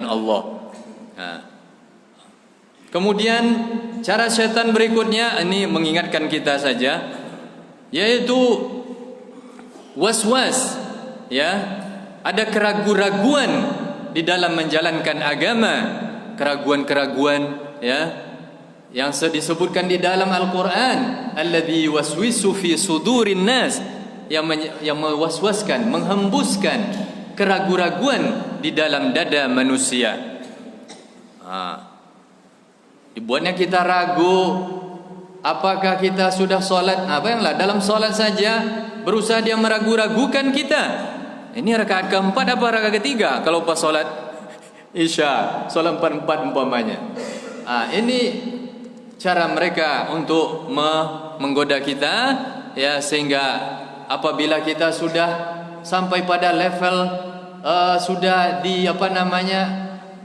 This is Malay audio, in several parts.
Allah. Nah. Kemudian cara syaitan berikutnya, ini mengingatkan kita saja, yaitu was-was, ya. Ada keraguan-raguan di dalam menjalankan agama, keraguan-keraguan, ya, yang disebutkan di dalam Al-Quran, alladzi yuwaswisu fi sudurin nas, yang mewaswaskan, menghembuskan keraguan-raguan di dalam dada manusia. Dibuatnya kita ragu, apakah kita sudah solat? Bayanglah, dalam solat saja berusaha dia meragu-ragukan kita. Ini rakaat keempat apa rakaat ketiga? Kalau pas solat Isya, solat 4-4 umpamanya. Ini cara mereka untuk menggoda kita, ya, sehingga apabila kita sudah sampai pada level sudah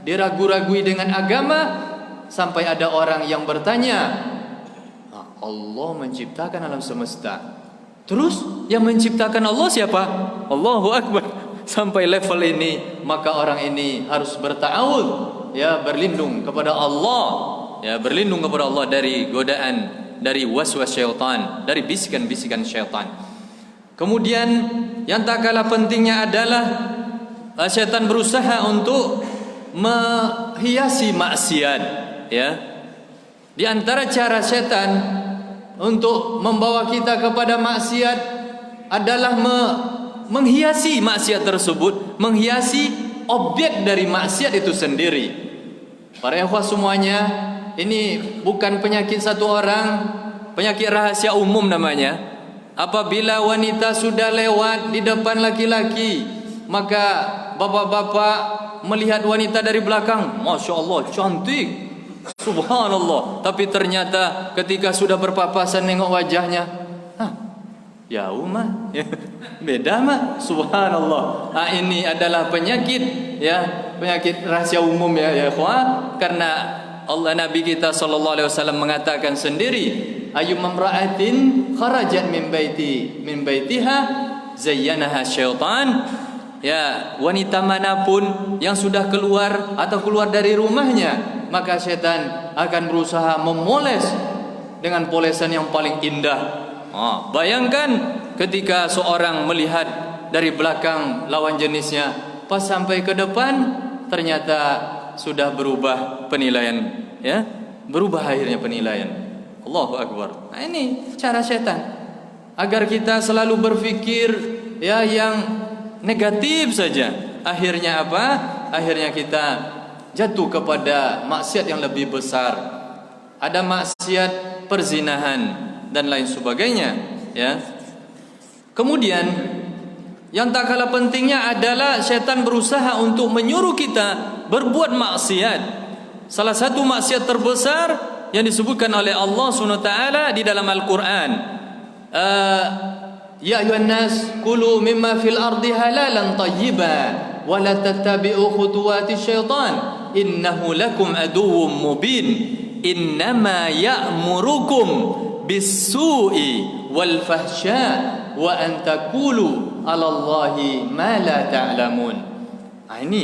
diragu-ragui dengan agama, sampai ada orang yang bertanya, Allah menciptakan alam semesta, terus yang menciptakan Allah siapa? Allahu Akbar. Sampai level ini, maka orang ini harus berta'awud, ya, berlindung kepada Allah, ya, berlindung kepada Allah dari godaan, dari waswas syaitan, dari bisikan-bisikan syaitan. Kemudian yang tak kalah pentingnya adalah syaitan berusaha untuk menghiasi maksiat, ya. Di antara cara syaitan untuk membawa kita kepada maksiat adalah menghiasi maksiat tersebut, menghiasi objek dari maksiat itu sendiri. Para ikhwah semuanya, ini bukan penyakit satu orang, penyakit rahasia umum namanya. Apabila wanita sudah lewat di depan laki-laki, maka bapak-bapak melihat wanita dari belakang, Masya Allah, cantik, Subhanallah. Tapi ternyata ketika sudah berpapasan nengok wajahnya, jauh mah, beda mah, Subhanallah. Ini adalah penyakit, ya, penyakit rahasia umum, ya ikhwah. Karena Allah, Nabi kita sallallahu alaihi wasallam mengatakan sendiri, ayyum imra'atin kharajat min baitiha zayyanaha syaitan. Ya, wanita manapun yang sudah keluar atau keluar dari rumahnya, maka syaitan akan berusaha memoles dengan polesan yang paling indah. Bayangkan ketika seorang melihat dari belakang lawan jenisnya, pas sampai ke depan ternyata sudah berubah penilaian, ya, berubah akhirnya penilaian. Allahu Akbar. Ini cara syaitan agar kita selalu berpikir, ya, yang negatif saja. Akhirnya apa? Akhirnya kita jatuh kepada maksiat yang lebih besar. Ada maksiat perzinahan dan lain sebagainya, ya. Kemudian yang tak kalah pentingnya adalah syaitan berusaha untuk menyuruh kita berbuat maksiat. Salah satu maksiat terbesar yang disebutkan oleh Allah SWT di dalam Al-Quran, ya ayuhan nas kulu mimma fil ardi halalan tayyiba wa la tattabi'u khutuwati syaitan innahu lakum aduwwum mubin innama ya'murukum bis-su'i wal fahsya wa an taqulu 'ala Allahi ma la ta'lamun. Ini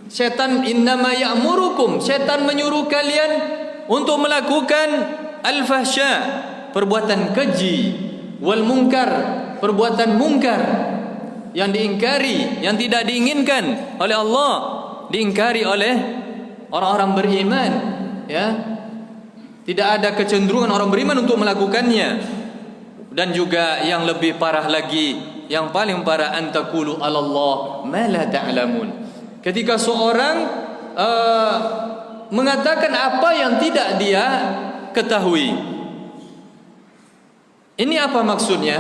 syaitan, innama ya'murukum, syaitan menyuruh kalian untuk melakukan al-fahsya, perbuatan keji, wal munkar, perbuatan mungkar yang diingkari, yang tidak diinginkan oleh Allah, diingkari oleh orang-orang beriman, ya. Tidak ada kecenderungan orang beriman untuk melakukannya. Dan juga yang lebih parah lagi, yang paling parah, antaqulu 'ala Allah ma la ta'lamun. Ketika seorang mengatakan apa yang tidak dia ketahui. Ini apa maksudnya?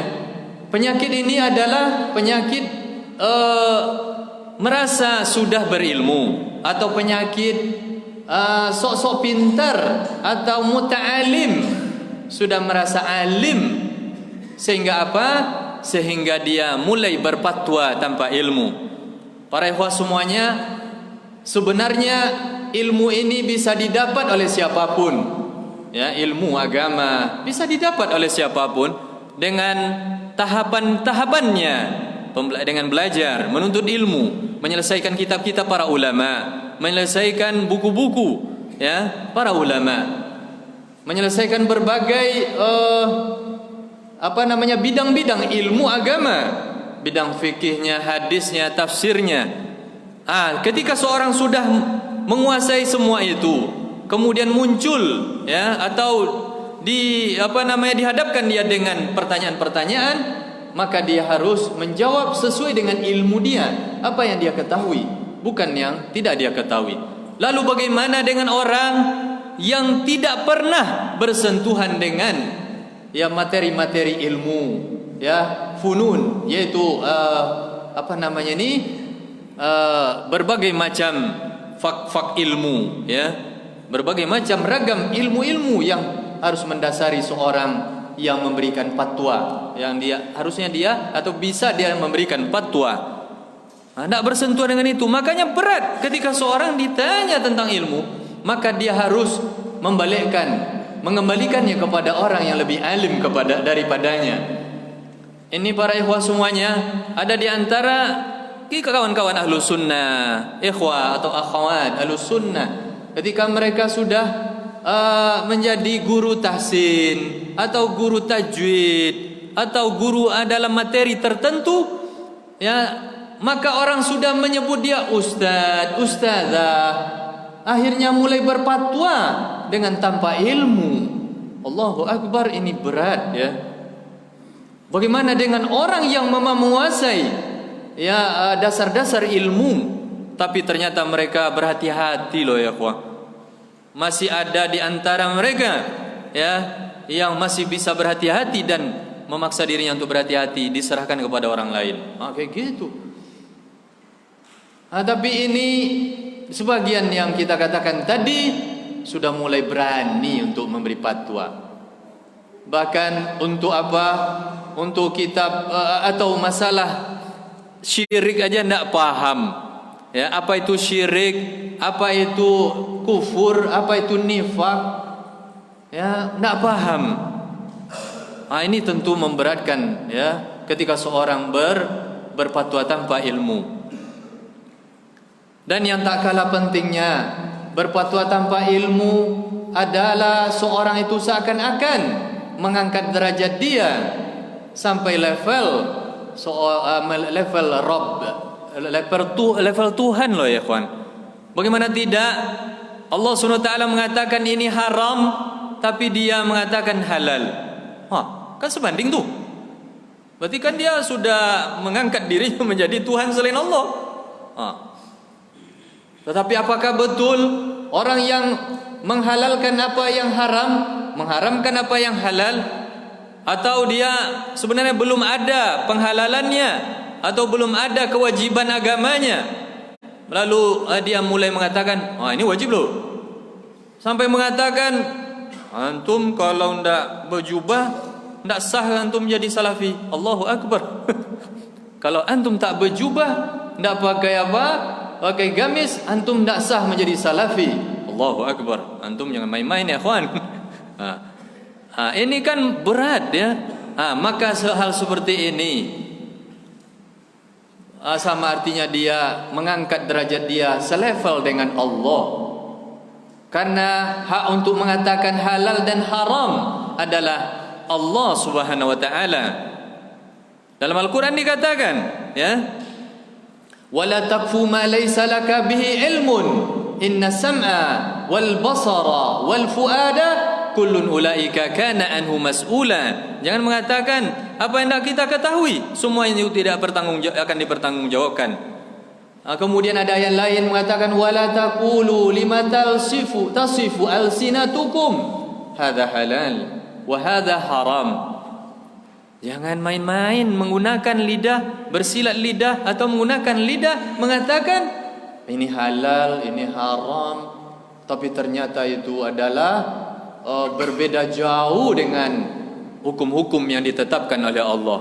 Penyakit ini adalah penyakit merasa sudah berilmu, atau penyakit sok-sok pintar atau muta'alim, sudah merasa alim, sehingga apa? Sehingga dia mulai berfatwa tanpa ilmu. Para ikhwah semuanya, sebenarnya ilmu ini bisa didapat oleh siapapun, ya, ilmu agama bisa didapat oleh siapapun dengan tahapan-tahapannya, dengan belajar, menuntut ilmu, menyelesaikan kitab-kitab para ulama. menyelesaikan buku-buku ya para ulama, menyelesaikan berbagai bidang-bidang ilmu agama, bidang fikihnya, hadisnya, tafsirnya. Ketika seorang sudah menguasai semua itu, kemudian muncul ya atau dihadapkan dia dengan pertanyaan-pertanyaan, maka dia harus menjawab sesuai dengan ilmu dia, apa yang dia ketahui, bukan yang tidak dia ketahui. Lalu bagaimana dengan orang yang tidak pernah bersentuhan dengan ya materi-materi ilmu, ya funun, yaitu berbagai macam fak-fak ilmu, ya berbagai macam ragam ilmu-ilmu yang harus mendasari seorang yang memberikan fatwa, yang harusnya dia atau bisa dia memberikan fatwa. Tidak bersentuhan dengan itu, makanya berat ketika seorang ditanya tentang ilmu, maka dia harus mengembalikannya kepada orang yang lebih alim daripadanya. Ini para ikhwah semuanya ada di antara kawan-kawan ahlu sunnah, ikhwah atau akhwat ahlu sunnah, ketika mereka sudah menjadi guru tahsin atau guru tajwid atau guru dalam materi tertentu, ya maka orang sudah menyebut dia ustadz, ustazah, akhirnya mulai berfatwa dengan tanpa ilmu. Allahu Akbar, ini berat ya. Bagaimana dengan orang yang menguasai ya dasar-dasar ilmu, tapi ternyata mereka berhati-hati loh ya kawan. Masih ada di antara mereka ya yang masih bisa berhati-hati dan memaksa dirinya untuk berhati-hati, diserahkan kepada orang lain. Kayak gitu. Tapi ini sebagian yang kita katakan tadi sudah mulai berani untuk memberi fatwa. Bahkan untuk apa? Untuk kitab atau masalah syirik aja tidak paham. Ya, apa itu syirik, apa itu kufur, apa itu nifak, ya tidak paham. Ini tentu memberatkan ya ketika seorang berfatwa tanpa ilmu. Dan yang tak kalah pentingnya, berfatwa tanpa ilmu adalah seorang itu seakan-akan mengangkat derajat dia sampai level Rabb, level Tuhan loh ya kawan. Bagaimana tidak? Allah SWT mengatakan ini haram, tapi dia mengatakan halal. Kan sebanding tuh. Berarti kan dia sudah mengangkat dirinya menjadi Tuhan selain Allah. Tetapi apakah betul orang yang menghalalkan apa yang haram, mengharamkan apa yang halal, atau dia sebenarnya belum ada penghalalannya atau belum ada kewajiban agamanya, lalu dia mulai mengatakan ini wajib loh, sampai mengatakan antum kalau ndak berjubah ndak sah antum jadi salafi. Allahu Akbar. Kalau antum tak berjubah, ndak pakai pakai gamis, antum ndak sah menjadi salafi. Allahu Akbar. Antum jangan main-main ya kawan. Ini kan berat ya. Maka hal seperti ini sama artinya dia mengangkat derajat dia selevel dengan Allah. Karena hak untuk mengatakan halal dan haram adalah Allah Subhanahu wa taala. Dalam Al-Qur'an dikatakan, ya, wala taqfu ma laysa laka bihi ilmun inna sam'a wal basara wal fuada kullun ulaika kana anhu mas'ula. Jangan mengatakan apa yang tidak kita ketahui, semua itu tidak akan dipertanggungjawabkan. Kemudian ada ayat lain mengatakan wala taqulu lima tasifu alsinatukum hadza halal wa hadza haram. Jangan main-main menggunakan lidah, bersilat lidah atau menggunakan lidah mengatakan ini halal, ini haram, tapi ternyata itu adalah berbeda jauh dengan hukum-hukum yang ditetapkan oleh Allah.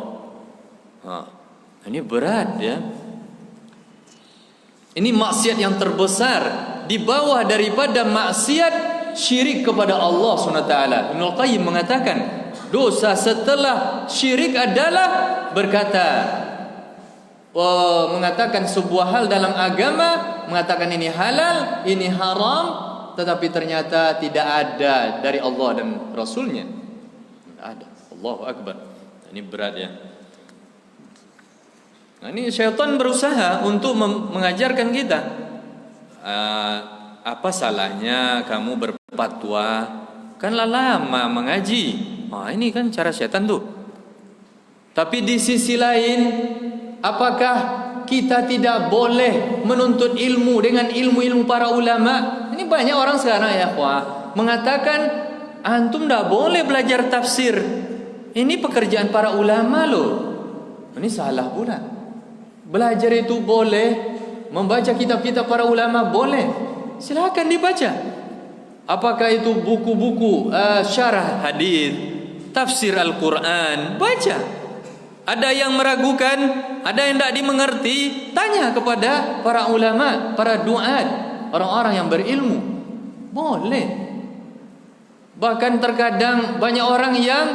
Ini berat ya. Ini maksiat yang terbesar di bawah daripada maksiat syirik kepada Allah SWT. Ibnul Qayyim mengatakan dosa setelah syirik adalah berkata mengatakan sebuah hal dalam agama, mengatakan ini halal, ini haram, tetapi ternyata tidak ada dari Allah dan Rasulnya. Tidak ada. Allahu Akbar. Ini berat ya. Nah, ini syaitan berusaha untuk mengajarkan kita, apa salahnya kamu berfatwa, kanlah lama mengaji. Ini kan cara syaitan tuh. Tapi di sisi lain, apakah kita tidak boleh menuntut ilmu dengan ilmu-ilmu para ulama? Ini banyak orang sekarang ya mengatakan antum tidak boleh belajar tafsir. Ini pekerjaan para ulama loh. Ini salah pula. Belajar itu boleh, membaca kitab-kitab para ulama boleh. Silakan dibaca. Apakah itu buku-buku syarah hadis, tafsir Al-Quran, baca. Ada yang meragukan, ada yang tidak dimengerti, tanya kepada para ulama, para duat, orang-orang yang berilmu. Boleh. Bahkan terkadang banyak orang yang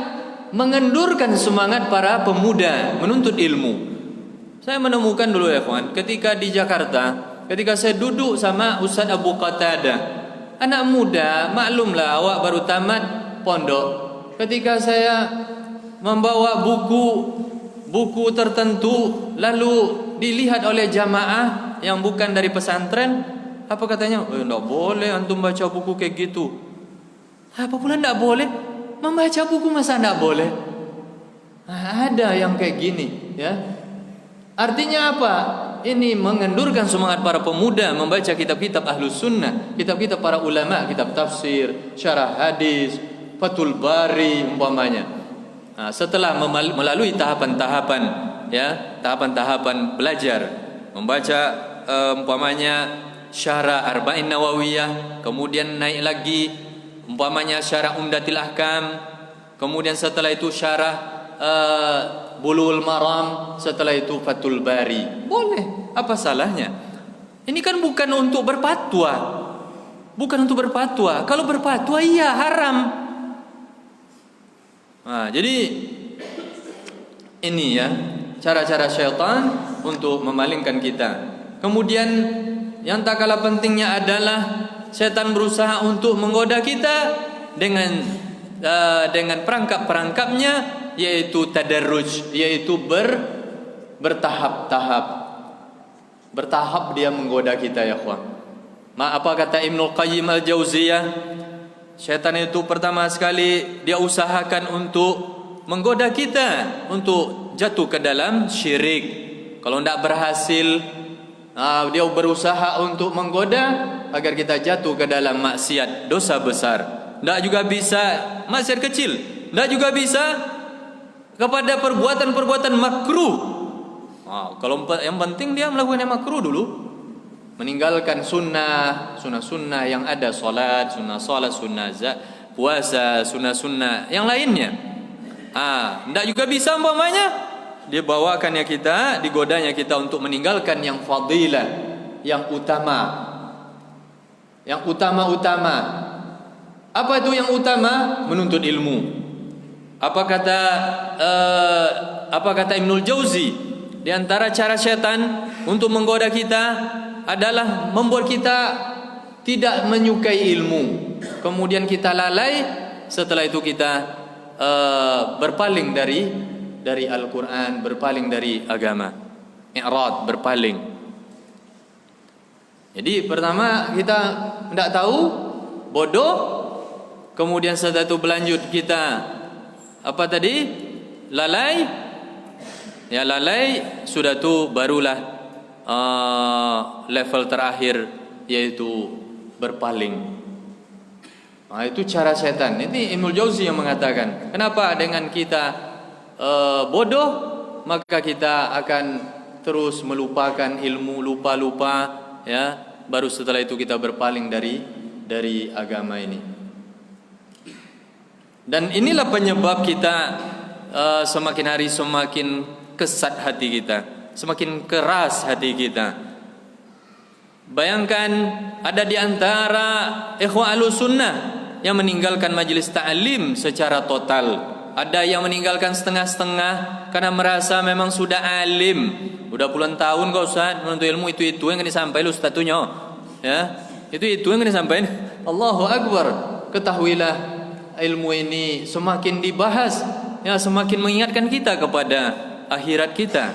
mengendurkan semangat para pemuda menuntut ilmu. Saya menemukan dulu ya kawan, ketika di Jakarta, ketika saya duduk sama Ustaz Abu Qatadah, anak muda, maklumlah awak baru tamat pondok. Ketika saya membawa buku tertentu lalu dilihat oleh jamaah yang bukan dari pesantren, apa katanya? Enggak boleh antum baca buku kayak gitu. Apa pula enggak boleh? Membaca buku masa enggak boleh? Ada yang kayak gini, ya. Artinya apa? Ini mengendurkan semangat para pemuda membaca kitab-kitab Ahlus Sunnah, kitab-kitab para ulama, kitab tafsir, syarah hadis, Fathul Bari umpamanya. Setelah melalui tahapan-tahapan, ya, tahapan-tahapan belajar, membaca umpamanya syarah Arba'in Nawawiyah, kemudian naik lagi umpamanya syarah Umdatil Ahkam, kemudian setelah itu syarah Bulughul Maram, setelah itu Fathul Bari. Boleh, apa salahnya? Ini kan bukan untuk berfatwa. Bukan untuk berfatwa. Kalau berfatwa iya haram. Jadi ini ya cara-cara syaitan untuk memalingkan kita. Kemudian yang tak kalah pentingnya adalah syaitan berusaha untuk menggoda kita dengan perangkap-perangkapnya, yaitu tadarruj, yaitu bertahap-tahap. Bertahap dia menggoda kita ya kawan. Apa kata Ibnu Qayyim Al-Jauziyah? Syaitan itu pertama sekali dia usahakan untuk menggoda kita untuk jatuh ke dalam syirik. Kalau tidak berhasil, dia berusaha untuk menggoda agar kita jatuh ke dalam maksiat, dosa besar. Tidak juga bisa maksiat kecil, tidak juga bisa kepada perbuatan-perbuatan makruh. Kalau yang penting dia melakukan yang makruh dulu, meninggalkan sunnah yang ada, salat, sunnah puasa, sunnah yang lainnya. Tidak juga bisa umpamanya dia bawakannya kita, digodanya kita untuk meninggalkan yang fadilah, yang utama, yang utama-utama. Apa itu yang utama? Menuntut ilmu. Apa kata Ibnul Jauzi? Di antara cara syaitan untuk menggoda kita adalah membuat kita tidak menyukai ilmu. Kemudian kita lalai, setelah itu kita berpaling dari Al-Quran, berpaling dari agama. I'rad, berpaling. Jadi pertama kita tidak tahu, bodoh. Kemudian setelah itu berlanjut kita apa tadi? Lalai. Ya lalai, sudah tu barulah level terakhir, yaitu berpaling. Itu cara setan. Ini Ibnul Jauzi yang mengatakan, kenapa dengan kita bodoh maka kita akan terus melupakan ilmu, lupa-lupa, ya. Baru setelah itu kita berpaling dari agama ini. Dan inilah penyebab kita semakin hari semakin kesat hati kita, semakin keras hati kita. Bayangkan ada di antara ikhwan Ahlus Sunnah yang meninggalkan majelis ta'lim secara total. Ada yang meninggalkan setengah-setengah karena merasa memang sudah alim. Udah puluhan tahun kok Ustaz menuntut ilmu, itu yang disampaikan Ustaznya. Ya, itu yang disampaikan. Allahu Akbar. Ketahuilah ilmu ini semakin dibahas, ya semakin mengingatkan kita kepada akhirat kita.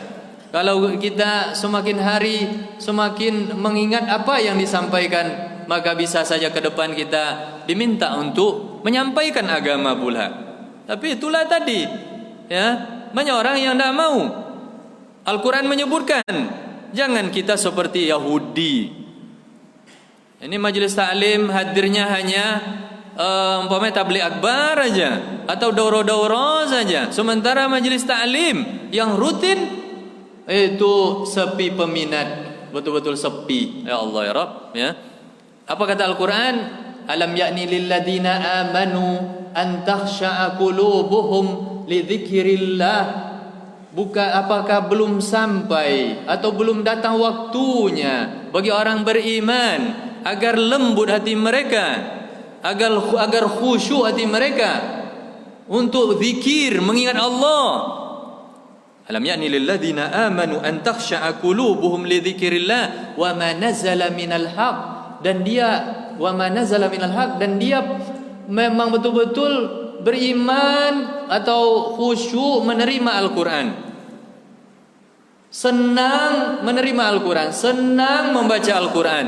Kalau kita semakin hari semakin mengingat apa yang disampaikan, maka bisa saja ke depan kita diminta untuk menyampaikan agama pula. Tapi itulah tadi, ya, banyak orang yang tidak mau. Al-Quran menyebutkan, jangan kita seperti Yahudi. Ini majelis taklim hadirnya hanya umpamanya tabligh akbar aja atau daurah-daurah saja. Sementara majelis taklim yang rutin itu sepi peminat, betul-betul sepi. Ya Allah ya Rabb, ya. Apa kata Al-Quran? Alam ya'ni lilladina amanu an takhsha'a qulubuhum li dzikrillah. Apakah belum sampai atau belum datang waktunya bagi orang beriman agar lembut hati mereka, agar khusyuk hati mereka untuk zikir, mengingat Allah. Alam ya'ni lilladina amanu an takhsha'a qulubuhum li dzikrillah wa ma nazala minal haqq. Dan dia wa ma nazala minal haq, dan dia memang betul-betul beriman atau khusyuk menerima Al-Quran, senang menerima Al-Quran, senang membaca Al-Quran.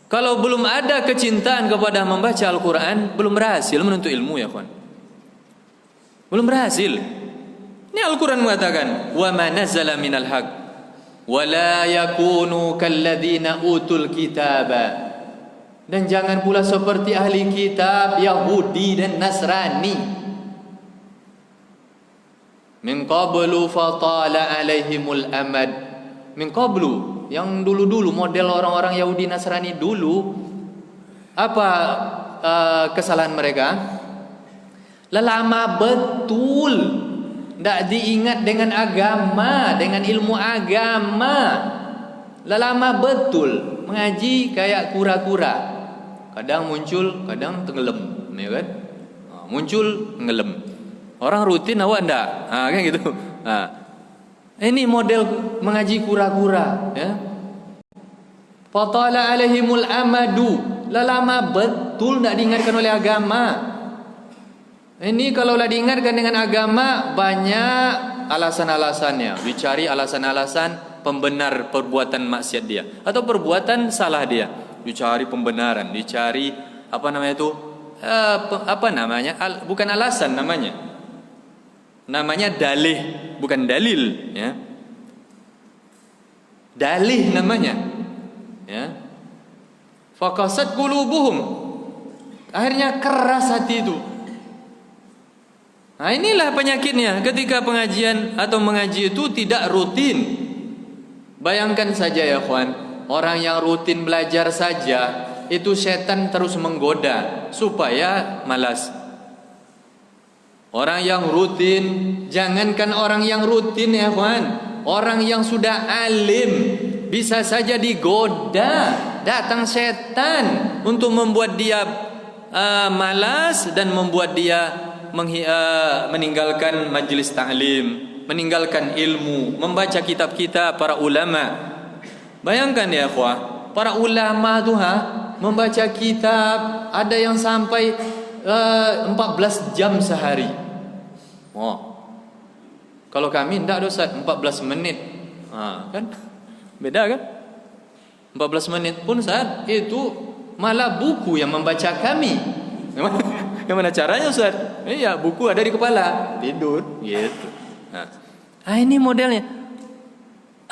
Kalau belum ada kecintaan kepada membaca Al-Quran, belum berhasil menuntut ilmu, ya kawan. Belum berhasil. Ini Al-Quran mengatakan wa ma nazala minal haq wala yakunu kalladzina utul kitaba. Dan jangan pula seperti ahli kitab Yahudi dan Nasrani. Min qablu fatala alaihimul amad. Min qablu, yang dulu-dulu model orang-orang Yahudi Nasrani dulu. Apa kesalahan mereka? Lama betul tidak diingat dengan agama, dengan ilmu agama. Lama betul mengaji kayak kura-kura. Kadang muncul, kadang tenggelam, ya kan? Muncul, tenggelam. Orang rutin, awak enggak, kan gitu. Ini model mengaji kura-kura, ya. Fatala alaihimul amadu. Lama betul tidak diingatkan oleh agama. Ini kalaulah diingatkan dengan agama, banyak alasan-alasannya. Dicari alasan-alasan pembenar perbuatan maksiat dia atau perbuatan salah dia. Dicari pembenaran, dicari apa namanya itu? Bukan alasan namanya. Namanya dalih, bukan dalil, ya. Dalih namanya. Ya. Faqasat qulubuhum. Akhirnya keras hati itu. Nah, inilah penyakitnya ketika pengajian atau mengaji itu tidak rutin. Bayangkan saja ya kawan, orang yang rutin belajar saja itu setan terus menggoda supaya malas. Orang yang rutin, jangankan orang yang rutin ya kawan, orang yang sudah alim bisa saja digoda, datang setan untuk membuat dia malas dan membuat dia meninggalkan majlis ta'lim, meninggalkan ilmu, membaca kitab-kitab para ulama. Bayangkan ya akhwah, para ulama tuh membaca kitab ada yang sampai 14 jam sehari. Kalau kami enggak Ustaz, 14 menit. Kan beda kan? 14 menit pun saat itu malah buku yang membaca kami. Gimana caranya Ustaz? Iya, buku ada di kepala, tidur gitu. Ini modelnya.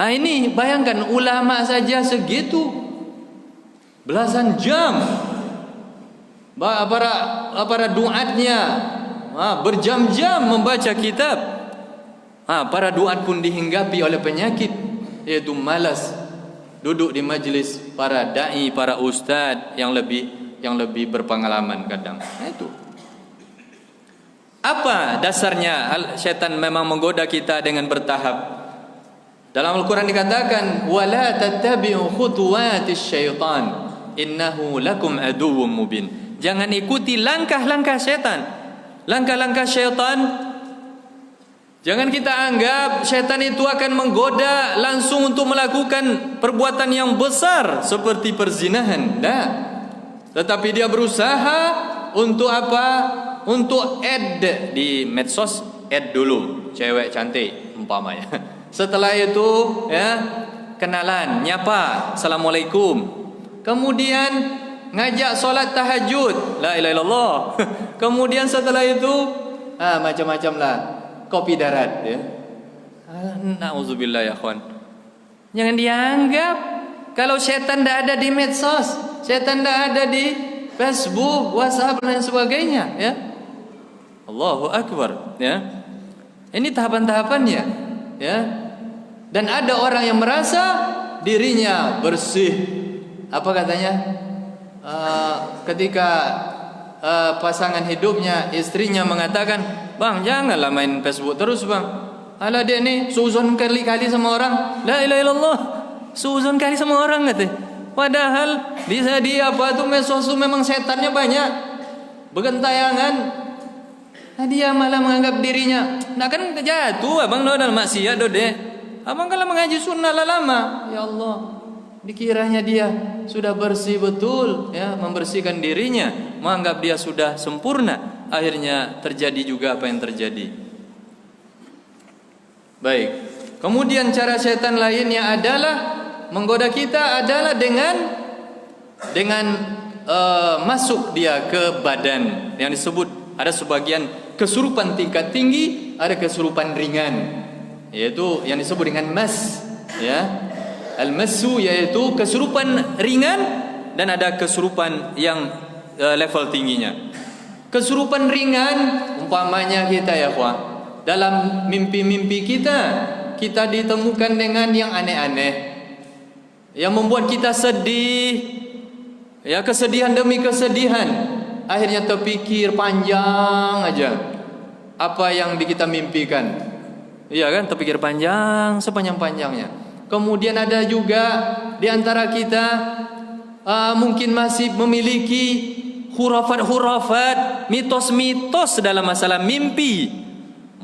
Ini bayangkan ulama saja segitu, belasan jam. Para duatnya berjam-jam membaca kitab. Para duat pun dihinggapi oleh penyakit, yaitu malas duduk di majlis para dai, para ustaz yang lebih berpengalaman kadang. Itu. Apa dasarnya syaitan memang menggoda kita dengan bertahap? Dalam Al-Quran dikatakan, wala tattabi'u khutuwatis syaitan innahu lakum aduwwum mubin. Jangan ikuti langkah-langkah setan. langkah-langkah syaitan. Jangan kita anggap syaitan itu akan menggoda langsung untuk melakukan perbuatan yang besar seperti perzinahan. Tidak. Tetapi dia berusaha untuk apa? Untuk add di medsos, add dulu cewek cantik umpamanya. Setelah itu ya, kenalan, nyapa, assalamualaikum. Kemudian ngajak solat tahajud, la ilaha illallah. Kemudian setelah itu macam-macam lah, kopi darat ya. Nauzubillah ya kawan. Jangan dianggap kalau setan tidak ada di medsos, setan tidak ada di Facebook, WhatsApp dan sebagainya ya. Allahu Akbar ya. Ini tahapan-tahapannya ya. Dan ada orang yang merasa dirinya bersih. Apa katanya? Ketika pasangan hidupnya, istrinya mengatakan, "Bang, janganlah main Facebook terus, Bang. Alah dia ni suzon kali-kali sama orang." La ilaha illallah. Suzon kali sama orang kata. Padahal bisa dia apa tuh medsos memang setannya banyak. Bergentayangan. Dia malah menganggap dirinya, nak kan jatuh abang lo dalam maksiat do deh. Abang kalau mengaji sunnah lah lama. Ya Allah, dikiranya dia sudah bersih betul ya, membersihkan dirinya, menganggap dia sudah sempurna. Akhirnya terjadi juga apa yang terjadi. Baik. Kemudian cara setan lainnya adalah menggoda kita adalah dengan masuk dia ke badan yang disebut, ada sebagian kesurupan tingkat tinggi, ada kesurupan ringan, yaitu yang disebut dengan mas ya. Al-masu yaitu kesurupan ringan, dan ada kesurupan yang level tingginya. Kesurupan ringan umpamanya kita ya kawan, dalam mimpi-mimpi kita ditemukan dengan yang aneh-aneh yang membuat kita sedih ya, kesedihan demi kesedihan. Akhirnya terpikir panjang aja apa yang kita mimpikan. Iya kan, terpikir panjang sepanjang-panjangnya. Kemudian ada juga di antara kita mungkin masih memiliki hurafat-hurafat, mitos-mitos dalam masalah mimpi.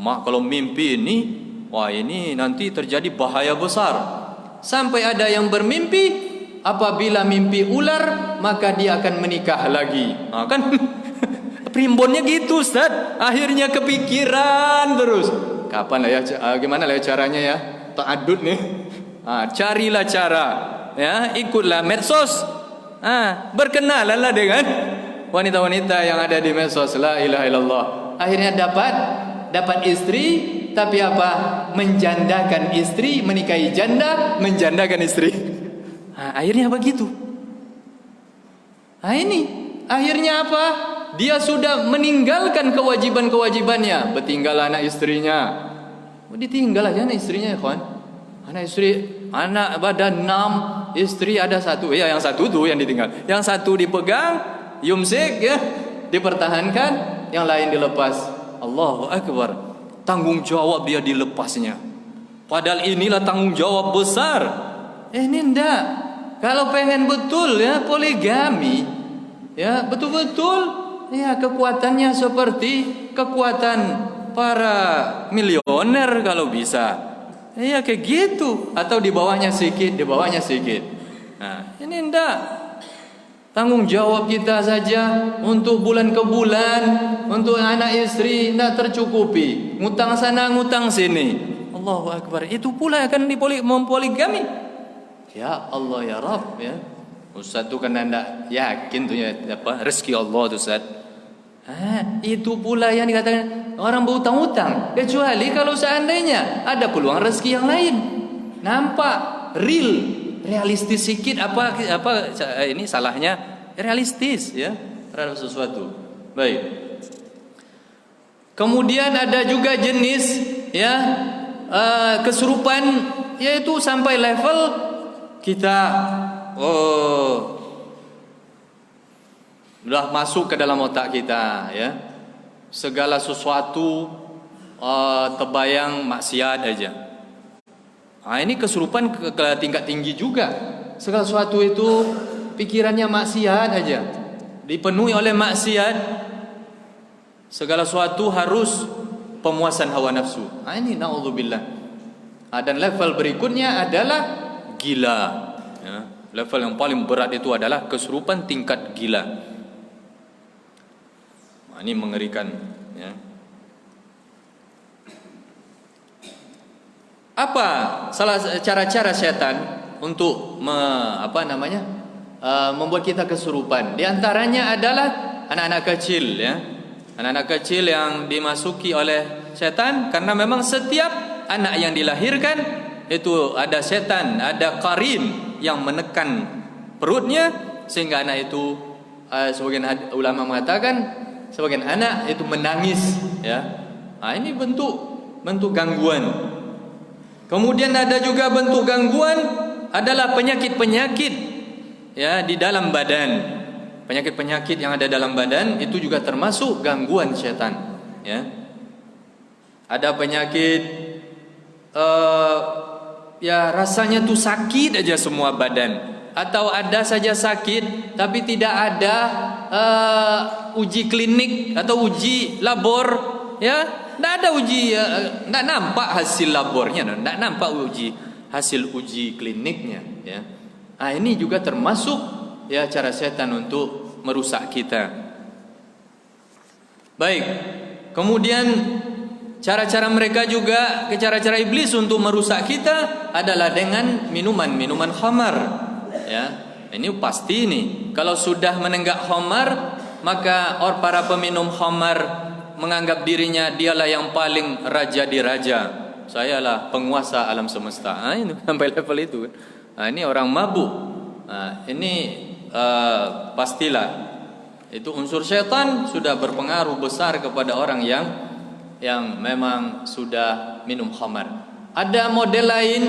Kalau mimpi ini, wah ini nanti terjadi bahaya besar. Sampai ada yang bermimpi apabila mimpi ular maka dia akan menikah lagi. Kan primbonnya gitu Ustaz. Akhirnya kepikiran terus. Kapan lah ya, gimana lah ya caranya ya? Ta'adud nih. Carilah cara ya, ikutlah medsos. Berkenalanlah dengan wanita-wanita yang ada di medsos. La ilaha illallah. Akhirnya dapat istri, tapi apa? Menjandakan istri, menikahi janda, menjandakan istri. Akhirnya begitu. Ini akhirnya apa? Dia sudah meninggalkan kewajiban-kewajibannya. Bertinggal anak istrinya. Ditinggal aja anak istrinya ya kawan. Anak istri, anak ada 6, istri ada 1. Ya yang 1 tuh yang ditinggal. Yang 1 dipegang, yumsik ya, dipertahankan, yang lain dilepas. Allahu Akbar. Tanggung jawab dia dilepasnya. Padahal inilah tanggung jawab besar. Ini enggak. Kalau pengen betul ya poligami, ya betul-betul ya kekuatannya seperti kekuatan para milioner kalau bisa. Ya kayak gitu, atau di bawahnya sedikit, di bawahnya sedikit. Nah, ini enggak. Tanggung jawab kita saja untuk bulan ke bulan, untuk anak istri enggak tercukupi. Ngutang sana, ngutang sini. Allahu Akbar. Itu pula akan mempoligami. Ya Allah ya Rabb ya. Ustaz tu kan anda yakin tu ya apa rezeki Allah tu Ustaz. Itu pula yang dikatakan orang berhutang-hutang, kecuali kalau seandainya ada peluang rezeki yang lain. Nampak realistis sikit apa ini salahnya realistis ya terhadap sesuatu. Baik. Kemudian ada juga jenis ya kesurupan, yaitu sampai level kita sudah masuk ke dalam otak kita ya. Segala sesuatu terbayang maksiat aja. Ini kesurupan ke tingkat tinggi juga. Segala sesuatu itu pikirannya maksiat aja, dipenuhi oleh maksiat. Segala sesuatu harus pemuasan hawa nafsu. Ini naudzubillah. Dan level berikutnya adalah gila. Ya. Level yang paling berat itu adalah kesurupan tingkat gila. Ini mengerikan. Ya. Apa salah cara-cara setan untuk membuat kita kesurupan? Di antaranya adalah anak-anak kecil, ya. Anak-anak kecil yang dimasuki oleh setan, karena memang setiap anak yang dilahirkan itu ada setan, ada qarin yang menekan perutnya sehingga anak itu sebagian ulama mengatakan sebagian anak itu menangis, ya. Ini bentuk gangguan. Kemudian ada juga bentuk gangguan adalah penyakit-penyakit, ya, di dalam badan. Penyakit-penyakit yang ada dalam badan itu juga termasuk gangguan setan, ya. Ada penyakit ya rasanya tuh sakit aja semua badan, atau ada saja sakit tapi tidak ada uji klinik atau uji labor, ya. Tidak ada uji, tidak nampak hasil labornya, tidak nampak hasil uji kliniknya, ya. Ini juga termasuk, ya, cara setan untuk merusak kita. Baik. Kemudian cara-cara mereka juga, cara-cara iblis untuk merusak kita adalah dengan minuman khamar, ya. Ini pasti nih. Kalau sudah menenggak khamar, maka para peminum khamar menganggap dirinya dialah yang paling raja di raja. Sayalah penguasa alam semesta. Ini sampai level itu. Ini orang mabuk. Ini pastilah itu unsur syaitan sudah berpengaruh besar kepada orang yang memang sudah minum khamar. Ada model lain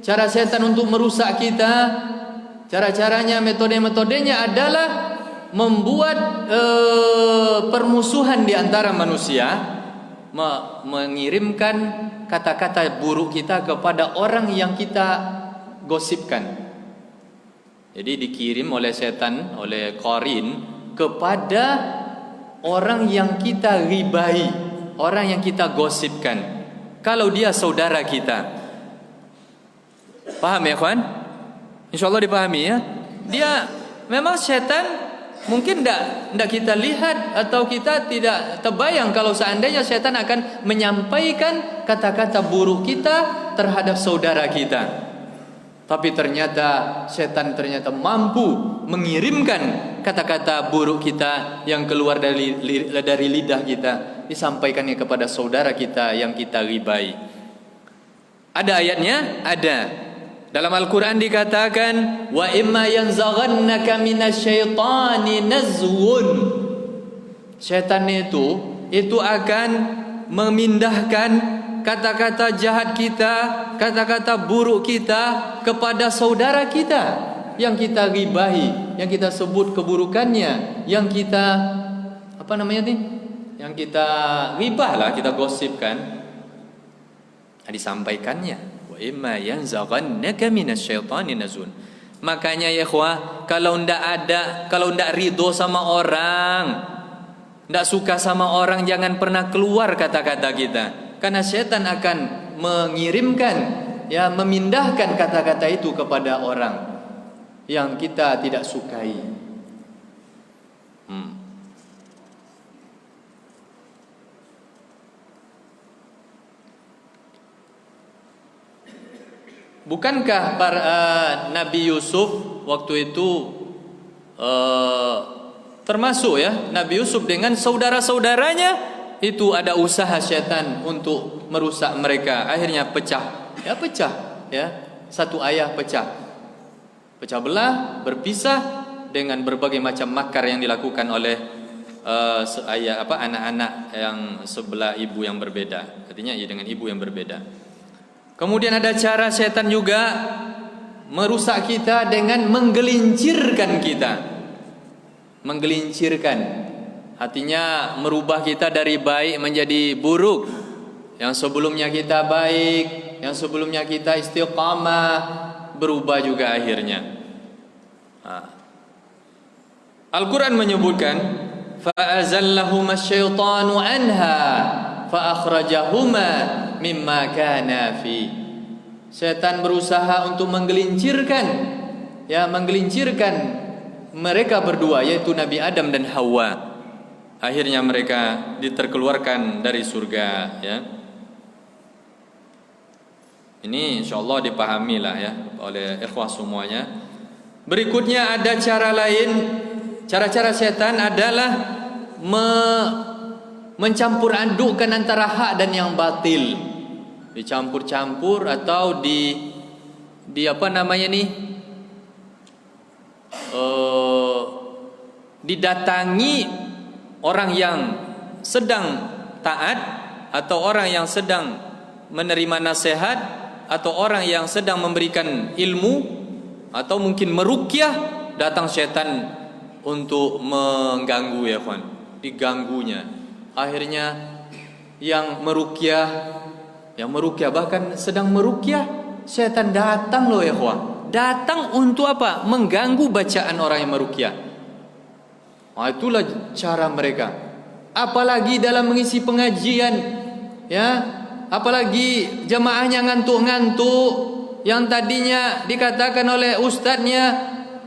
cara setan untuk merusak kita. Cara-caranya, metode-metodenya adalah membuat permusuhan di antara manusia, mengirimkan kata-kata buruk kita kepada orang yang kita gosipkan. Jadi dikirim oleh setan, oleh qarin kepada orang yang kita ribai, orang yang kita gosipkan. Kalau dia saudara kita. Paham ya, kawan? Insyaallah dipahami, ya. Dia memang setan. Mungkin tidak kita lihat atau kita tidak terbayang kalau seandainya setan akan menyampaikan kata-kata buruk kita terhadap saudara kita. Tapi ternyata setan mampu mengirimkan kata-kata buruk kita yang keluar dari lidah kita, disampaikannya kepada saudara kita yang kita ribai. Ada ayatnya? Ada. Dalam Al-Quran dikatakan, wa imma yanzaghannaka minasyaitani nazghun. Setan itu akan memindahkan kata-kata jahat kita, kata-kata buruk kita kepada saudara kita yang kita ghibahi, yang kita sebut keburukannya, yang kita yang kita ghibah lah, kita gosipkan, disampaikannya. Imma yanzaghannaka minasyaitani nazghun. Makanya ya ikhwah, kalau ndak ridho sama orang, ndak suka sama orang, jangan pernah keluar kata-kata kita, karena setan akan mengirimkan, ya, memindahkan kata-kata itu kepada orang yang kita tidak sukai. Bukankah Nabi Yusuf waktu itu termasuk, ya, Nabi Yusuf dengan saudara-saudaranya itu ada usaha setan untuk merusak mereka. Akhirnya pecah, ya, satu ayah pecah belah, berpisah dengan berbagai macam makar yang dilakukan oleh anak-anak yang sebelah ibu yang berbeda. Artinya ya dengan ibu yang berbeda. Kemudian ada cara setan juga merusak kita dengan menggelincirkan kita. Menggelincirkan, artinya merubah kita dari baik menjadi buruk. Yang sebelumnya kita baik, yang sebelumnya kita istiqamah, berubah juga akhirnya. Al-Quran menyebutkan فأزلهما الشيطان عنها فأخرجهما مما كانا فيه. Setan berusaha untuk menggelincirkan mereka berdua, yaitu Nabi Adam dan Hawa. Akhirnya mereka diterkeluarkan dari surga, ya. Ini insyaallah dipahami lah ya oleh ikhwah semuanya. Berikutnya ada cara lain. Cara-cara setan adalah mencampur adukkan antara hak dan yang batil. Dicampur-campur atau di apa namanya nih? Didatangi orang yang sedang taat atau orang yang sedang menerima nasihat atau orang yang sedang memberikan ilmu atau mungkin meruqyah, datang setan untuk mengganggu, ya kawan, diganggunya. Akhirnya yang meruqyah bahkan sedang meruqyah, setan datang loh ya kawan, datang untuk apa? Mengganggu bacaan orang yang meruqyah. Itulah cara mereka. Apalagi dalam mengisi pengajian, ya, apalagi jemaahnya ngantuk-ngantuk, yang tadinya dikatakan oleh ustadznya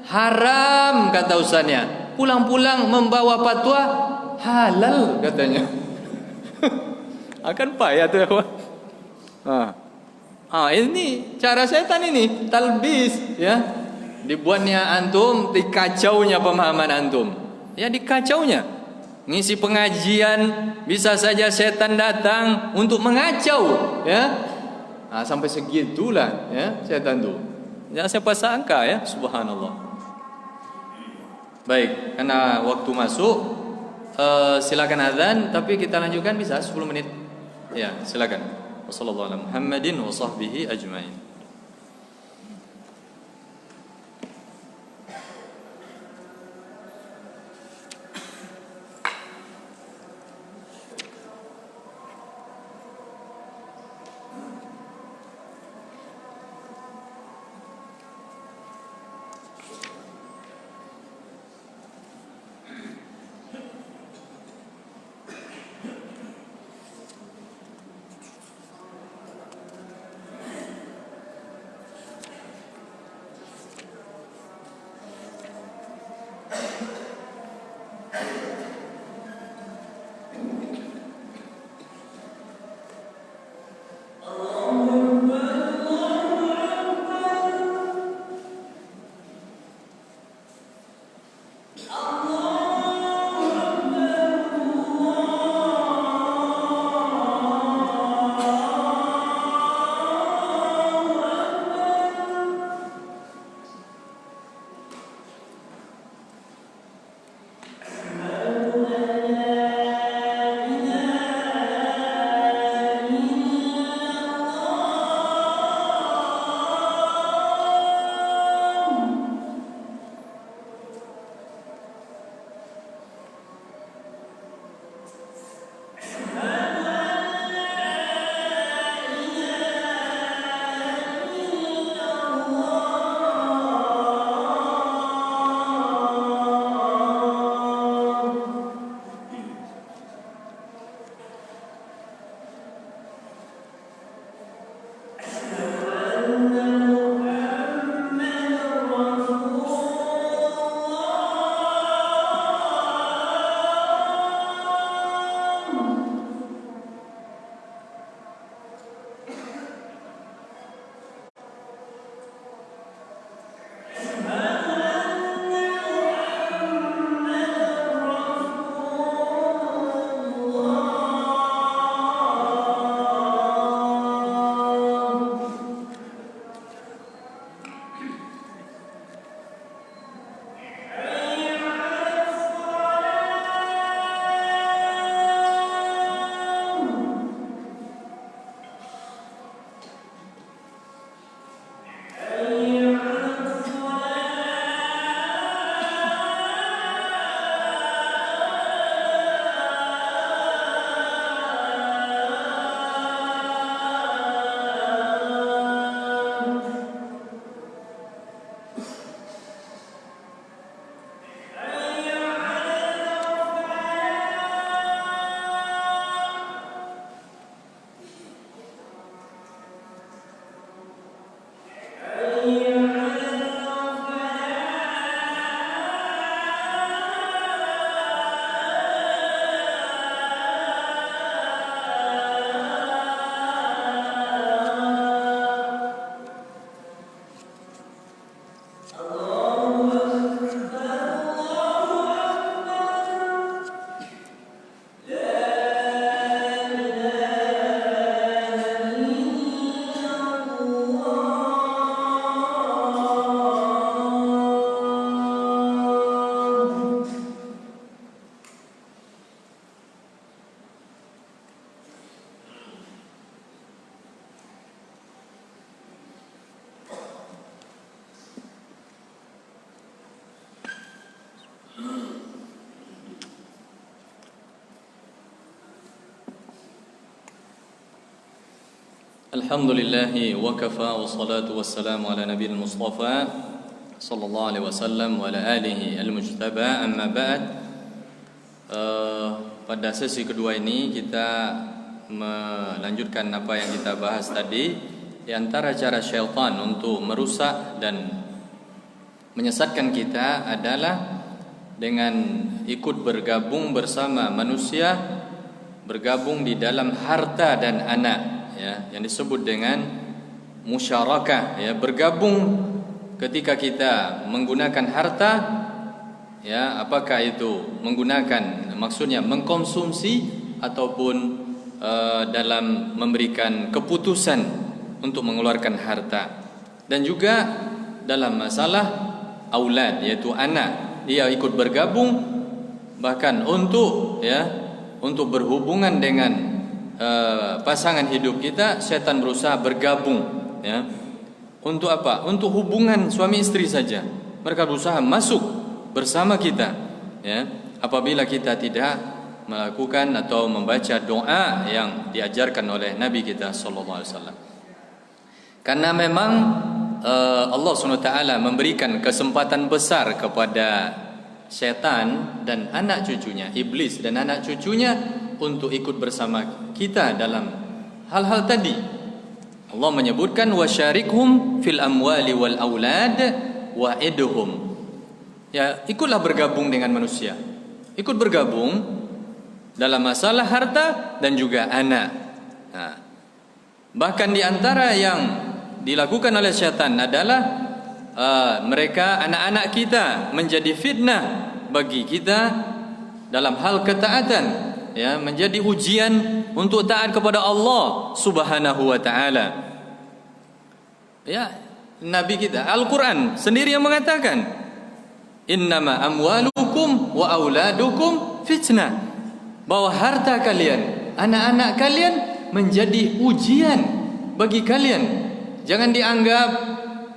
haram, kata ustadznya, pulang-pulang membawa fatwa halal katanya. Akan payah tuh ya kawan. Ini cara setan ini, talbis, ya. Dibuatnya antum, dikacaunya pemahaman antum. Ya, dikacaunya. Ngisi pengajian bisa saja setan datang untuk mengacau, ya. Sampai segitulah ya setan tuh. Ya, siapa sangka ya, subhanallah. Baik, karena waktu masuk, silakan azan, tapi kita lanjutkan bisa 10 menit. Ya, silakan. Wassallallahu ala Muhammadin wa sahbihi ajmain. Alhamdulillahi wa kafa wa salatu wassalamu ala nabiyil mustafa sallallahu alaihi wasallam wa ala alihi al-mujtaba, amma ba'd. Pada sesi kedua ini kita melanjutkan apa yang kita bahas tadi. Di antara cara syaitan untuk merusak dan menyesatkan kita adalah dengan ikut bergabung bersama manusia, bergabung di dalam harta dan anak, ya, yang disebut dengan musyarakah, ya, bergabung ketika kita menggunakan harta, ya, apakah itu menggunakan, maksudnya mengkonsumsi ataupun dalam memberikan keputusan untuk mengeluarkan harta, dan juga dalam masalah aulad, yaitu anak, dia ikut bergabung bahkan untuk, ya, untuk berhubungan dengan pasangan hidup kita. Setan berusaha bergabung, ya, untuk apa? Untuk hubungan suami istri saja. Mereka berusaha masuk bersama kita, ya, apabila kita tidak melakukan atau membaca doa yang diajarkan oleh Nabi kita sallallahu alaihi wasallam. Karena memang Allah SWT memberikan kesempatan besar kepada setan dan anak cucunya, iblis dan anak cucunya, untuk ikut bersama kita dalam hal-hal tadi. Allah menyebutkan wasyarikhum fil amwali wal aulad wa'idhum. Ya, ikutlah bergabung dengan manusia. Ikut bergabung dalam masalah harta dan juga anak. Nah, bahkan di antara yang dilakukan oleh syaitan adalah mereka, anak-anak kita, menjadi fitnah bagi kita dalam hal ketaatan, ya, menjadi ujian untuk taat kepada Allah Subhanahu wa taala. Ya, Nabi kita, Al-Qur'an sendiri yang mengatakan, innama amwalukum wa auladukum fitnah, bahwa harta kalian, anak-anak kalian menjadi ujian bagi kalian. Jangan dianggap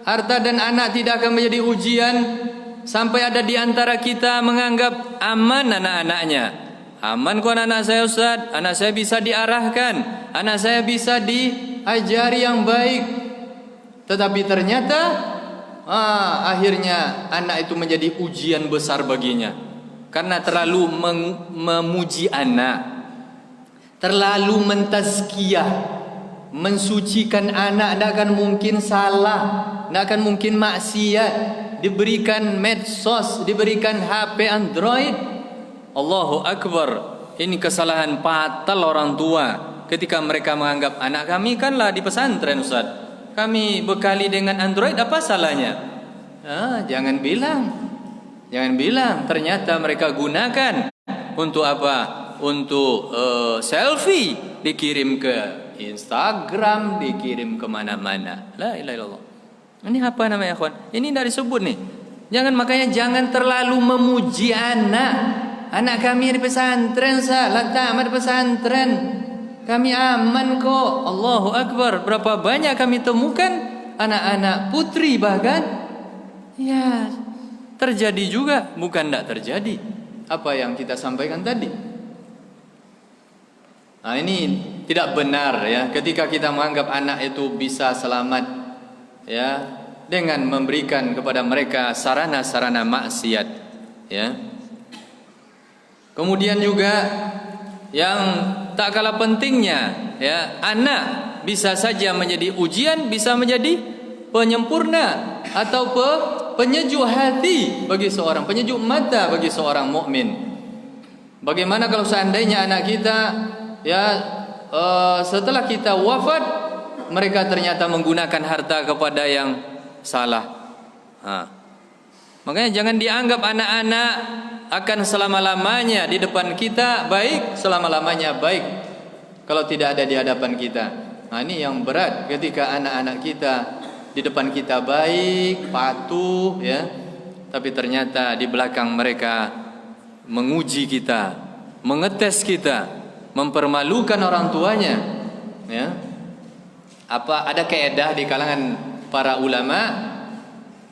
harta dan anak tidak akan menjadi ujian sampai ada di antara kita menganggap aman anak-anaknya. Aman kok anak saya, Ustaz, anak saya bisa diarahkan, anak saya bisa diajari yang baik. Tetapi ternyata akhirnya anak itu menjadi ujian besar baginya, karena terlalu memuji anak, terlalu mentazkiyah, mensucikan anak. Tidak akan mungkin salah, tidak akan mungkin maksiat. Diberikan medsos, diberikan HP Android, Allahu Akbar. Ini kesalahan fatal orang tua ketika mereka menganggap anak kami kanlah di pesantren, Ustaz, kami bekali dengan Android, apa salahnya? Jangan bilang ternyata mereka gunakan untuk apa? Untuk selfie, dikirim ke Instagram, dikirim kemana-mana. La ilaha illallah. Ini apa namanya, kawan? Ini dari sebut nih. Makanya jangan terlalu memuji anak. Anak kami di pesantren, letak di pesantren, kami aman kok. Allahu Akbar. Berapa banyak kami temukan anak-anak putri bahkan, ya, terjadi juga, bukan tidak terjadi apa yang kita sampaikan tadi. Nah, ini tidak benar, ya, ketika kita menganggap anak itu bisa selamat, ya, dengan memberikan kepada mereka sarana-sarana maksiat, ya. Kemudian juga yang tak kalah pentingnya, ya, anak bisa saja menjadi ujian, bisa menjadi penyempurna atau penyejuk hati bagi seorang, penyejuk mata bagi seorang mukmin. Bagaimana kalau seandainya anak kita, ya, setelah kita wafat, mereka ternyata menggunakan harta kepada yang salah. Makanya jangan dianggap anak-anak akan selama-lamanya di depan kita baik, selama-lamanya baik kalau tidak ada di hadapan kita. Nah, ini yang berat, ketika anak-anak kita di depan kita baik, patuh, ya, tapi ternyata di belakang mereka menguji kita, mengetes kita, mempermalukan orang tuanya, ya. Apa ada kaedah di kalangan para ulama,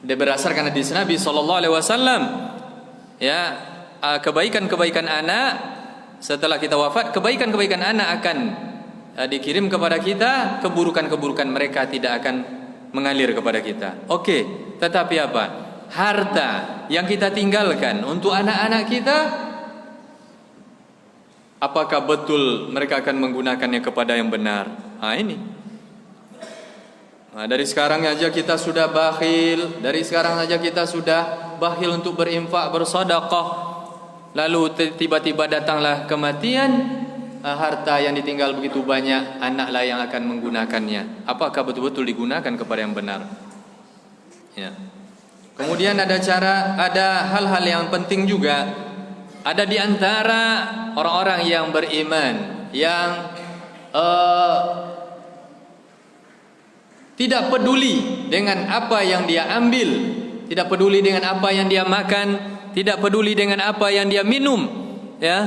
berdasarkan hadis Nabi sallallahu alaihi wasallam, ya, kebaikan-kebaikan anak setelah kita wafat, kebaikan-kebaikan anak akan dikirim kepada kita, keburukan-keburukan mereka tidak akan mengalir kepada kita. Oke, tetapi apa? Harta yang kita tinggalkan untuk anak-anak kita, apakah betul mereka akan menggunakannya kepada yang benar? Ini. Dari sekarang aja kita sudah bakhil, dari sekarang aja kita sudah bakhil untuk berinfak, bersedekah. Lalu tiba-tiba datanglah kematian, harta yang ditinggal begitu banyak, anaklah yang akan menggunakannya. Apakah betul-betul digunakan kepada yang benar? Ya. Kemudian ada hal-hal yang penting juga. Ada di antara orang-orang yang beriman yang tidak peduli dengan apa yang dia ambil, tidak peduli dengan apa yang dia makan, tidak peduli dengan apa yang dia minum, ya.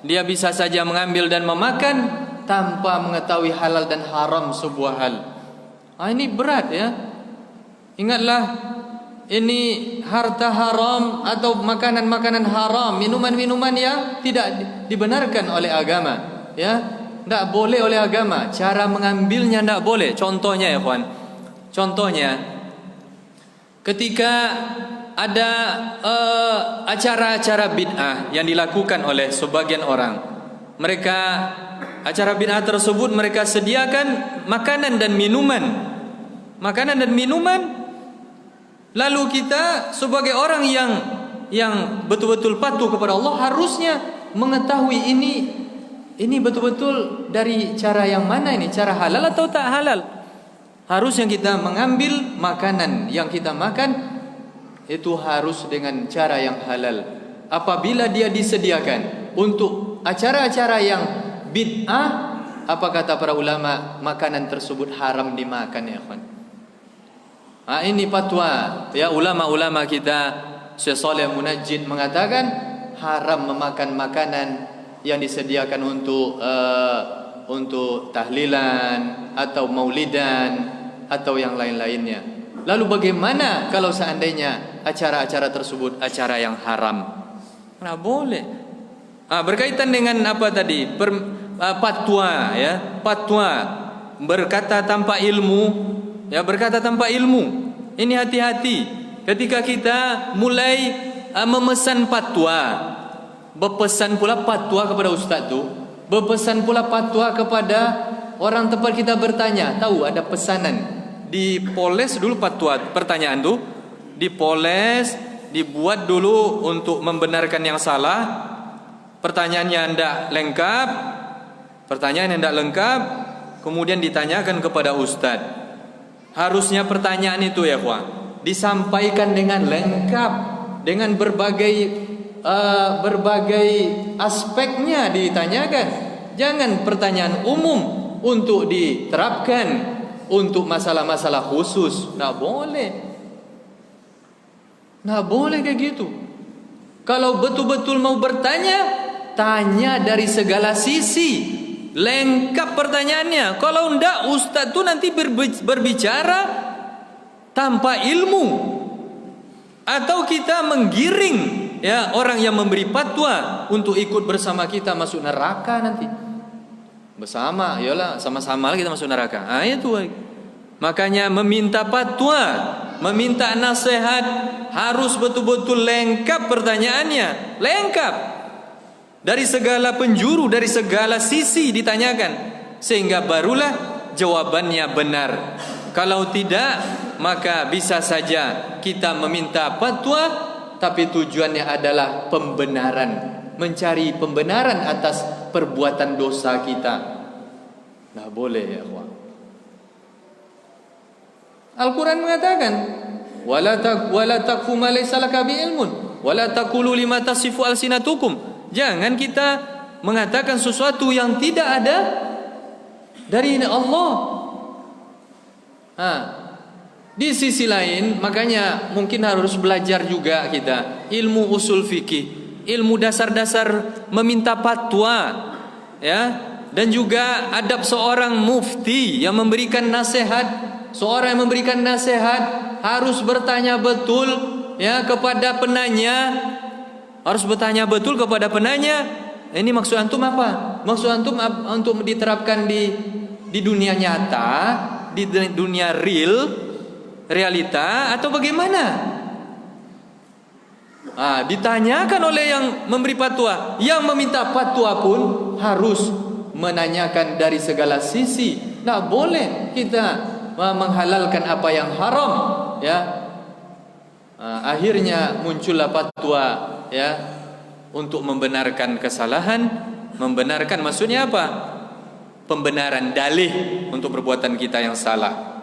Dia bisa saja mengambil dan memakan tanpa mengetahui halal dan haram sebuah hal. Ini berat, ya. Ingatlah, ini harta haram atau makanan-makanan haram, minuman-minuman yang tidak dibenarkan oleh agama, ya. Tidak boleh oleh agama. Cara mengambilnya tidak boleh. Contohnya, ya kawan, contohnya ketika ada acara-acara bid'ah yang dilakukan oleh sebagian orang, mereka acara bid'ah tersebut mereka sediakan makanan dan minuman, lalu kita sebagai orang yang betul-betul patuh kepada Allah harusnya mengetahui ini betul-betul dari cara yang mana, ini cara halal atau tak halal. Harusnya kita mengambil makanan yang kita makan itu harus dengan cara yang halal. Apabila dia disediakan untuk acara-acara yang bid'ah, apa kata para ulama? Makanan tersebut haram dimakan, ya kawan. Ini fatwa, ya, ulama-ulama kita. Syekh Shalih Munajjid mengatakan haram memakan makanan yang disediakan untuk tahlilan atau maulidan atau yang lain-lainnya. Lalu bagaimana kalau seandainya acara-acara tersebut acara yang haram? Nggak boleh. Berkaitan dengan apa tadi? Fatwa, ya, fatwa berkata tanpa ilmu, ya, berkata tanpa ilmu. Ini hati-hati ketika kita mulai memesan fatwa. Berpesan pula fatwa kepada ustaz tu, berpesan pula fatwa kepada orang tempat kita bertanya. Tahu ada pesanan, dipoles dulu fatwa, pertanyaan tu dipoles, dibuat dulu untuk membenarkan yang salah. Pertanyaannya tidak lengkap, kemudian ditanyakan kepada ustaz. Harusnya pertanyaan itu, ya kawan, disampaikan dengan lengkap, dengan berbagai aspeknya ditanyakan. Jangan pertanyaan umum untuk diterapkan untuk masalah-masalah khusus. Nggak boleh kayak gitu. Kalau betul-betul mau bertanya, tanya dari segala sisi, lengkap pertanyaannya. Kalau enggak, ustaz tuh nanti berbicara tanpa ilmu, atau kita menggiring, ya, orang yang memberi fatwa untuk ikut bersama kita masuk neraka nanti. Bersama, yalah, sama-sama kita masuk neraka. Itu. Makanya meminta fatwa, meminta nasihat harus betul-betul lengkap pertanyaannya, lengkap. Dari segala penjuru, dari segala sisi ditanyakan, sehingga barulah jawabannya benar. Kalau tidak, maka bisa saja kita meminta fatwa, tapi tujuannya adalah pembenaran, mencari pembenaran atas perbuatan dosa kita. Nah, boleh, ya Allah. Al-Quran mengatakan, wala taqfu ma laysa laka bi'ilmun, wala taqulu lima tasifu alsinatukum. Jangan kita mengatakan sesuatu yang tidak ada dari Allah. Di sisi lain, makanya mungkin harus belajar juga kita ilmu usul fikih, ilmu dasar-dasar meminta fatwa, ya, dan juga adab seorang mufti yang memberikan nasihat. Seorang yang memberikan nasihat harus bertanya betul, ya, kepada penanya. Harus bertanya betul kepada penanya. Ini maksud antum apa? Maksud antum untuk diterapkan di dunia nyata, di dunia realita atau bagaimana? Ditanyakan oleh yang memberi fatwa. Yang meminta fatwa pun harus menanyakan dari segala sisi. Tidak boleh kita menghalalkan apa yang haram, ya. Akhirnya muncullah fatwa, ya, untuk membenarkan kesalahan. Membenarkan maksudnya apa? Pembenaran dalih untuk perbuatan kita yang salah.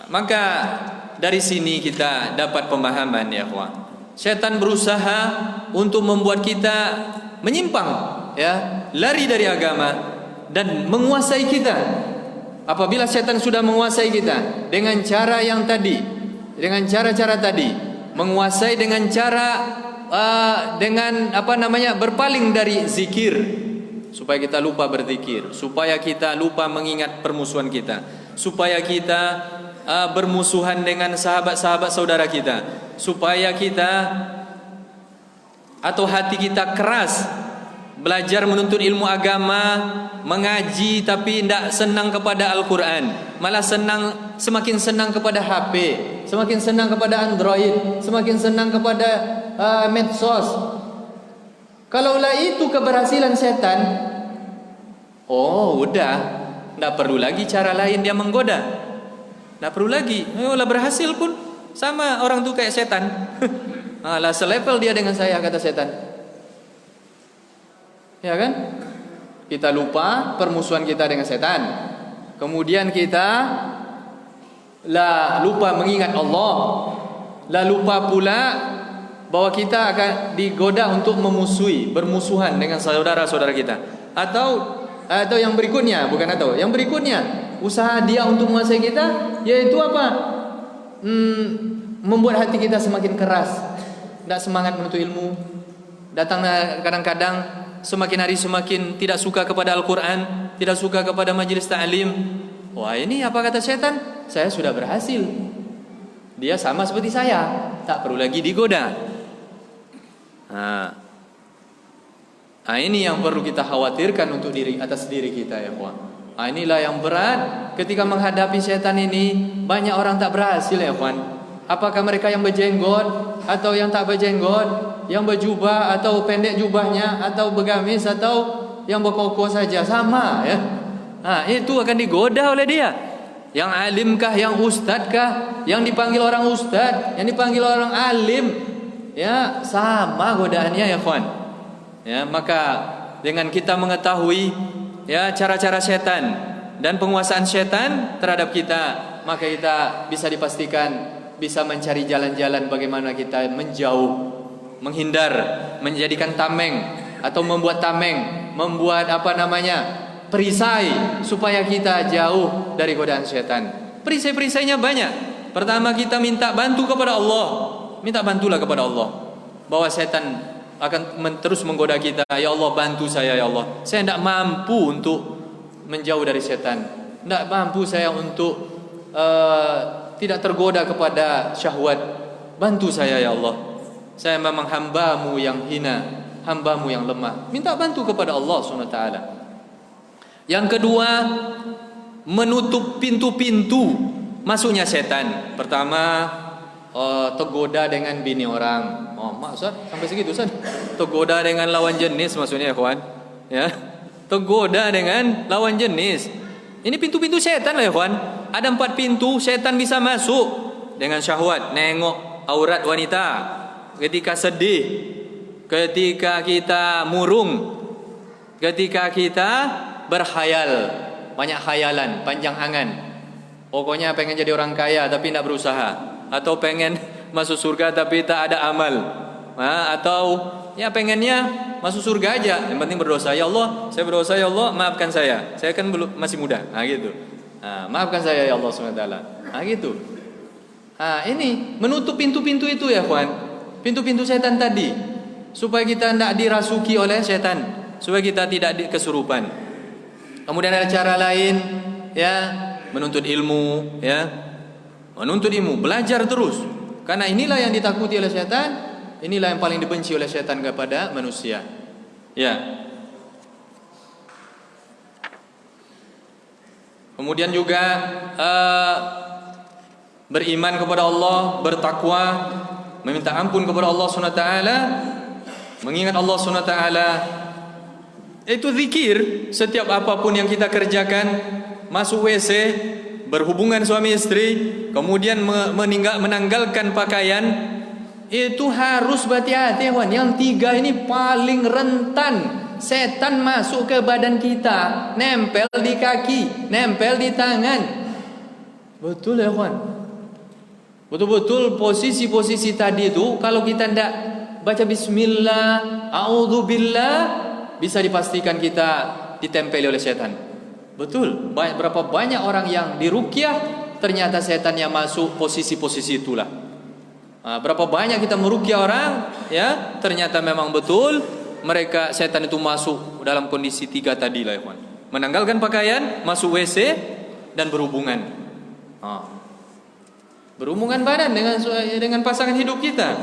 Maka dari sini kita dapat pemahaman, ya ikhwan. Setan berusaha untuk membuat kita menyimpang, ya, lari dari agama dan menguasai kita. Apabila setan sudah menguasai kita dengan cara yang tadi, dengan cara-cara tadi, menguasai dengan cara berpaling dari zikir, supaya kita lupa berzikir, supaya kita lupa mengingat permusuhan kita, supaya kita bermusuhan dengan sahabat-sahabat saudara kita, supaya kita atau hati kita keras belajar menuntut ilmu agama, mengaji tapi tidak senang kepada Al-Quran, malah semakin senang kepada HP, semakin senang kepada Android, semakin senang kepada medsos. Kalaulah itu keberhasilan setan, udah, tidak perlu lagi cara lain dia menggoda, tidak perlu lagi. Lah berhasil pun sama orang tu kayak setan. Lah selevel dia dengan saya, kata setan. Ya kan? Kita lupa permusuhan kita dengan setan. Kemudian kita lupa mengingat Allah. Lupa pula bahwa kita akan digoda untuk bermusuhan dengan saudara-saudara kita. Atau yang berikutnya, yang berikutnya, usaha dia untuk menguasai kita, yaitu apa? Membuat hati kita semakin keras, tidak semangat menuntut ilmu. Datang kadang-kadang semakin hari semakin tidak suka kepada Al-Quran, tidak suka kepada majlis ta'lim. Wah, ini apa kata setan? Saya sudah berhasil. Dia sama seperti saya, tak perlu lagi digoda. Ini yang perlu kita khawatirkan untuk atas diri kita, ya kawan. Inilah yang berat ketika menghadapi setan ini. Banyak orang tak berhasil, ya kawan. Apakah mereka yang berjenggot atau yang tak berjenggot, yang berjubah atau pendek jubahnya, atau bergamis atau yang berkoko saja, sama, ya. Itu akan digoda oleh dia. Yang alimkah, yang ustadkah, yang dipanggil orang ustad, yang dipanggil orang alim, ya, sama godaannya, ya kawan. Ya, maka dengan kita mengetahui, ya, cara-cara setan dan penguasaan setan terhadap kita, maka kita bisa dipastikan bisa mencari jalan-jalan bagaimana kita menjauh, menghindar, menjadikan tameng atau membuat tameng, membuat perisai supaya kita jauh dari godaan setan. Perisai-perisainya banyak. Pertama, kita minta bantu kepada Allah. Minta bantulah kepada Allah, bahwa setan akan terus menggoda kita. Ya Allah, bantu saya, ya Allah. Saya tidak mampu untuk menjauh dari setan. Tidak mampu saya untuk tidak tergoda kepada syahwat. Bantu saya, ya Allah. Saya memang hamba-Mu yang hina, hamba-Mu yang lemah. Minta bantu kepada Allah SWT. Yang kedua, menutup pintu-pintu masuknya setan. Pertama, tergoda dengan bini orang. Maksud sampai segitu, Ustaz? Tergoda dengan lawan jenis maksudnya, ya kawan. Ya. Tergoda dengan lawan jenis. Ini pintu-pintu setan lah, ya kawan. Ada 4 pintu setan bisa masuk dengan syahwat, nengok aurat wanita, ketika sedih, ketika kita murung, ketika kita berkhayal, banyak khayalan, panjang angan. Pokoknya pengen jadi orang kaya tapi tidak berusaha, atau pengen masuk surga tapi tak ada amal, atau ya pengennya masuk surga aja, yang penting berdosa. Ya Allah, saya berdosa, ya Allah, maafkan saya kan belum, masih muda. Gitu. Maafkan saya, ya Allah SWT. Gitu. Ini menutup pintu-pintu itu, ya kawan. Pintu-pintu setan tadi, supaya kita tidak dirasuki oleh setan, supaya kita tidak kesurupan. Kemudian ada cara lain, ya, menuntut ilmu, ya, menuntut ilmu, belajar terus. Karena inilah yang ditakuti oleh setan, inilah yang paling dibenci oleh setan kepada manusia. Ya. Kemudian juga beriman kepada Allah, bertakwa, meminta ampun kepada Allah SWT, mengingat Allah SWT. Itu zikir. Setiap apapun yang kita kerjakan, masuk WC, berhubungan suami istri, kemudian menanggalkan pakaian, itu harus berhati-hati, kawan. Yang tiga ini paling rentan setan masuk ke badan kita, nempel di kaki, nempel di tangan. Betul ya, kawan? Betul-betul posisi-posisi tadi itu, kalau kita tidak baca bismillah, a'udzubillah, bisa dipastikan kita ditempeli oleh setan. Betul. Berapa banyak orang yang diruqyah ternyata setan yang masuk posisi-posisi itulah. Berapa banyak kita meruqyah orang, ya, ternyata memang betul mereka setan itu masuk dalam kondisi tiga tadi lah, kawan. Menanggalkan pakaian, masuk WC, dan berhubungan. Berhubungan badan dengan pasangan hidup kita.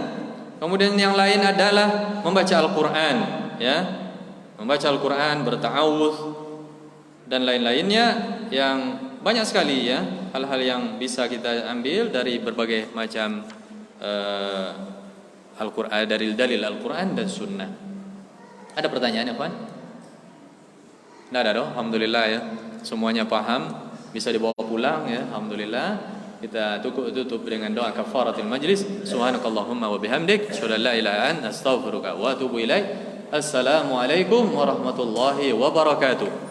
Kemudian yang lain adalah membaca Al-Quran, ya, membaca Al-Quran, berta'awudz, dan lain-lainnya yang banyak sekali, ya, hal-hal yang bisa kita ambil dari berbagai macam Al-Quran, dari dalil Al-Quran dan Sunnah. Ada pertanyaan ya, Puan? Tidak ada dong, alhamdulillah ya, semuanya paham, bisa dibawa pulang ya, alhamdulillah. Kita tutup dengan doa kafaratul majlis. Subhanakallahumma wa bihamdik, asyhadu an la ilaha illa anta, astaghfiruka wa atubu ilaik. Assalamualaikum warahmatullahi wabarakatuh.